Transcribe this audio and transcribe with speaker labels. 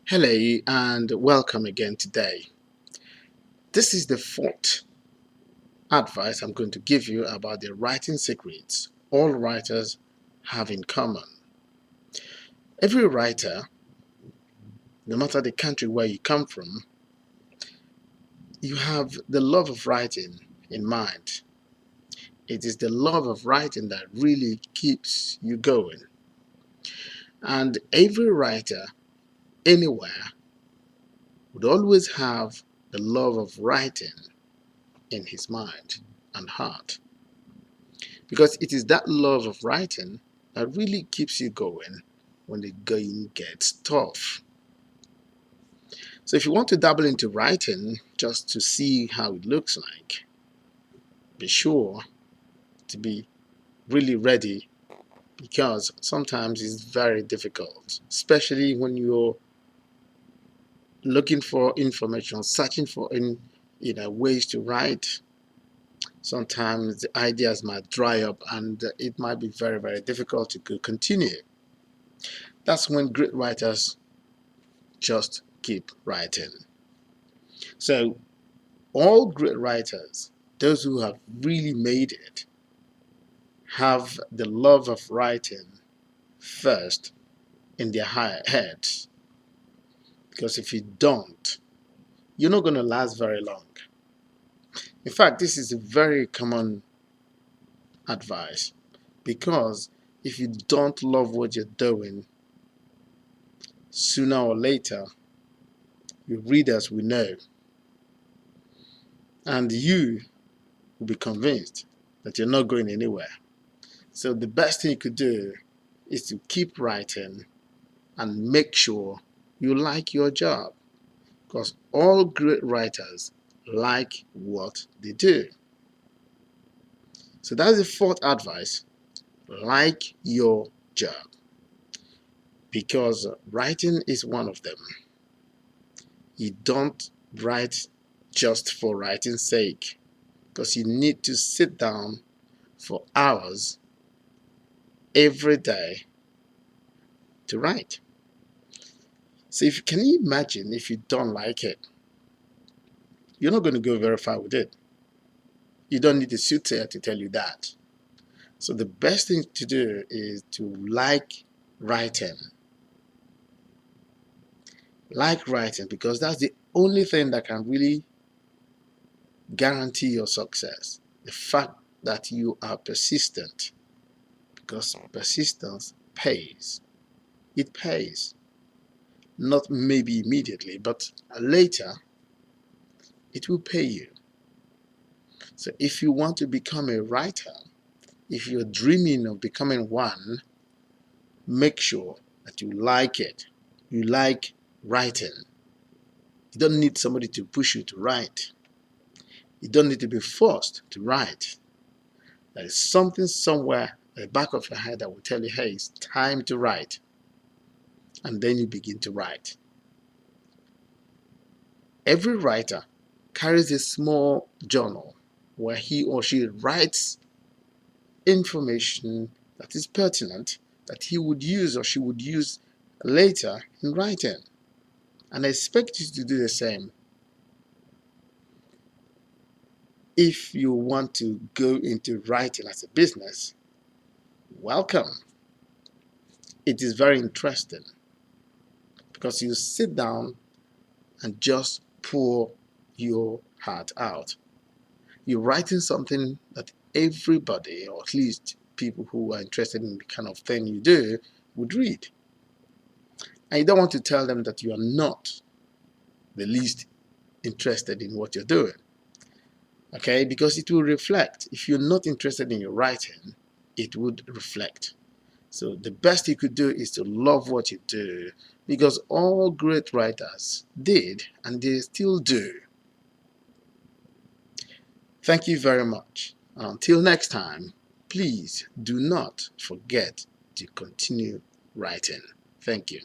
Speaker 1: Hello and welcome again today. This is the fourth advice I'm going to give you about the writing secrets all writers have in common. Every writer, no matter the country where you come from, you have the love of writing in mind. It is the love of writing that really keeps you going. And every writer anywhere would always have the love of writing in his mind and heart. Because it is that love of writing that really keeps you going when the going gets tough. So if you want to dabble into writing just to see how it looks like, be sure to be really ready, because sometimes it's very difficult, especially when you're looking for information, searching for ways to write. Sometimes the ideas might dry up and it might be very, very difficult to continue. That's when great writers just keep writing. So all great writers, those who have really made it, have the love of writing first in their heads. Because if you don't, you're not going to last very long. In fact, this is a very common advice, because if you don't love what you're doing, sooner or later, your readers will know, and you will be convinced that you're not going anywhere. So the best thing you could do is to keep writing and make sure you like your job, because all great writers like what they do. So that's the fourth advice: like your job, because writing is one of them. You don't write just for writing's sake, because you need to sit down for hours every day to write. So can you imagine if you don't like it? You're not going to go very far with it. You don't need a soothsayer to tell you that. So the best thing to do is to like writing. Like writing, because that's the only thing that can really guarantee your success. The fact that you are persistent, because persistence pays. It pays. Not maybe immediately, but later it will pay you. So if you want to become a writer, if you're dreaming of becoming one, make sure that you like it. You like writing. You don't need somebody to push you to write. You don't need to be forced to write. There is something somewhere at the back of your head that will tell you, hey, it's time to write. And then you begin to write. Every writer carries a small journal where he or she writes information that is pertinent, that he would use or she would use later in writing. And I expect you to do the same. If you want to go into writing as a business, welcome. It is very interesting, because you sit down and just pour your heart out. You're writing something that everybody, or at least people who are interested in the kind of thing you do, would read. And you don't want to tell them that you are not the least interested in what you're doing. Okay, because it will reflect. If you're not interested in your writing, it would reflect. So the best you could do is to love what you do, because all great writers did, and they still do. Thank you very much. Until next time, please do not forget to continue writing. Thank you.